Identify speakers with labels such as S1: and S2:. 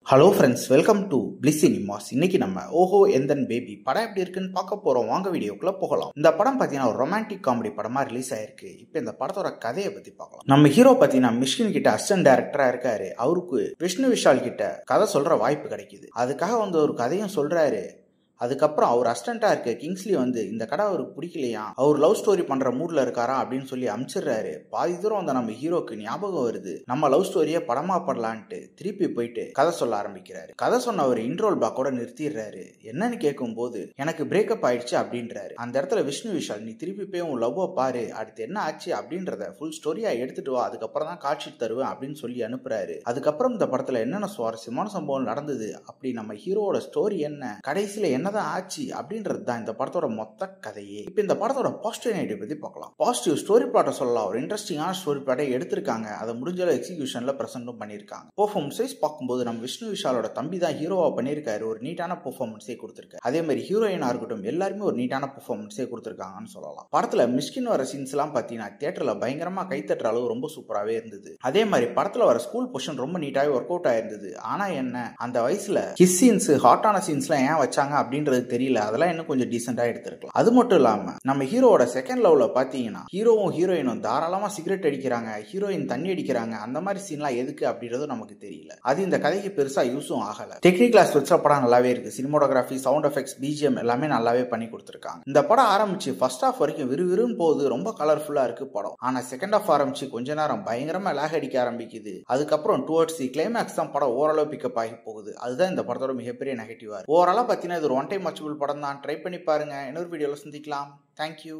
S1: Hello friends, welcome to bliss cinemas. இன்னைக்கு நம்ம ஓஹோ எந்தன் பேபி படம் எப்படி இருக்குன்னு பார்க்க போறோம். வாங்க வீடியோக்குள்ள போகலாம். இந்த படம் பார்த்தீங்கன்னா ஒரு ரொமான்டிக் காமெடி படமா ரிலீஸ் ஆயிருக்கு. இப்போ இந்த படத்தோட கதையை பத்தி பார்க்கலாம். நம்ம ஹீரோ பார்த்தீங்கன்னா மிஷ்கின் கிட்ட அசிஸ்டன்ட் டைரக்டரா இருக்காரு. அவருக்கு விஷ்ணு விஷால் கிட்ட கதை சொல்ற வாய்ப்பு கிடைக்குது. அதுக்காக ஒரு கதையும் சொல்றாரு. அதுக்கப்புறம் அவர் அசிஸ்டண்டா இருக்க கிங்ஸ்லி இந்த கடை அவருக்கு பிடிக்கலையா, அவர் லவ் ஸ்டோரி பண்ற மூட்ல இருக்காரா அப்படின்னு சொல்லி அனுப்பிச்சிடுறாரு. பாதி தூரம் நம்ம ஹீரோக்கு ஞாபகம் வருது, நம்ம லவ் ஸ்டோரியை படமா படலான்ட்டு திருப்பி போயிட்டு கதை சொல்ல ஆரம்பிக்கிறாரு. கதை சொன்ன அவர் இன்ட்ரோல் பாக்கோட நிறுத்திடுறாரு. என்னன்னு கேட்கும் போது எனக்கு பிரேக்கப் ஆயிடுச்சு அப்படின்றாரு. அந்த இடத்துல விஷ்ணு விஷால், நீ திருப்பி போய் உன் லவ்வ பாரு, அடுத்து என்ன ஆச்சு அப்படின்றத ஃபுல் ஸ்டோரியா எடுத்துட்டு வா, அதுக்கப்புறம் தான் காட்சி தருவேன் அப்படின்னு சொல்லி அனுப்புறாரு. அதுக்கப்புறம் இந்த படத்துல என்னென்ன சுவாரஸ்யமான சம்பவம் நடந்தது, அப்படி நம்ம ஹீரோவோட ஸ்டோரி என்ன, கடைசியில என்னதான் ஆச்சு அப்படின்றது தான் இந்த படத்தோட மொத்த கதையே. இப்போ இந்த படத்தோட பாசிட்டிவ் நெகட்டிவ் பத்தி பார்க்கலாம். பாசிட்டிவ் ஸ்டோரி பிளாட்டை சொல்லலாம். ஒரு இன்ட்ரெஸ்டிங்கான ஸ்டோரி பிளாட்டை எடுத்திருக்காங்க. அதை முடிஞ்ச எக்ஸிகியூஷன்ல பிரசன்டும் பண்ணிருக்காங்க. பெர்ஃபார்மன்ஸ் வைஸ் பார்க்கும்போது நம்ம விஷ்ணு விஷாலோட தம்பி தான் ஹீரோவா பண்ணியிருக்காரு. ஒரு நீட்டான பெர்ஃபார்மன்ஸே கொடுத்திருக்காரு. அதே மாதிரி ஹீரோயினா இருக்கட்டும், எல்லாருமே ஒரு நீட்டான பெர்ஃபார்மன்ஸே கொடுத்திருக்காங்கன்னு சொல்லலாம். படத்துல மிஷ்கின் வர சீன்ஸ் எல்லாம் பாத்தீங்கன்னா தியேட்டர்ல பயங்கரமா கைத்தட்டுற அளவு ரொம்ப சூப்பராகவே இருந்தது. அதே மாதிரி படத்துல வர ஸ்கூல் பொசிஷன் ரொம்ப நீட்டாவே ஒர்க் அவுட் ஆயிருந்தது. ஆனா என்ன, அந்த வயசுல கிஸ் சீன்ஸ், ஹாட்டான சீன்ஸ்லாம் ஏன் வச்சாங்க அப்படின்றது தெரியல. அதெல்லாம் இன்னும் கொஞ்சம் டீசெண்டா எடுத்திருக்கலாம். அது மட்டும் இல்லாம நம்ம ஹீரோவோட செகண்ட் லவ்ல பாத்தீங்கன்னா ஹீரோவும் ஹீரோயினும் தாராளமா சிகரெட் அடிக்கிறாங்க, ஹீரோயின் தண்ணி அடிக்கிறாங்க. அந்த மாதிரி சீன்லாம் எதுக்கு அப்படின்றது நமக்கு தெரியல. அது இந்த கதைக்கு பெருசா யூஸும் ஆகல. டெக்னிக் கிளாஸ் வச்ச படம் நல்லாவே இருக்கு. சினிமோட்டோகிராஃபி, சவுண்ட் எஃபெக்ட்ஸ், பிஜிஎம் எல்லாமே நல்லாவே பண்ணி கொடுத்திருக்காங்க. இந்த படம் ஆரம்பிச்சு ஃபர்ஸ்ட் ஹாஃப் வரைக்கும் விறுவிறுன்னு போகுது. ரொம்ப கலர்ஃபுல்லா இருக்கு படம். ஆனா செகண்ட் ஹாஃப் ஆரம்பிச்சு கொஞ்ச நேரம் பயங்கரமா லாக் அடிக்க ஆரம்பிக்குது. அதுக்கப்புறம் டுவர்ட்ஸ் தி கிளைமேக்ஸ் தான் படம் ஓரளவு பிக்கப் ஆகி போகுது. அதுதான் இந்த படத்தோட மிகப்பெரிய நெகட்டிவா இருக்கு. ஓவராலா பாத்தீங்கன்னா இது ஒரு ஒன் டைம் வாட்சபிள் படம் தான். ட்ரை பண்ணி பாருங்க. இன்னொரு வீடியோல சந்திக்கலாம். தேங்க்யூ.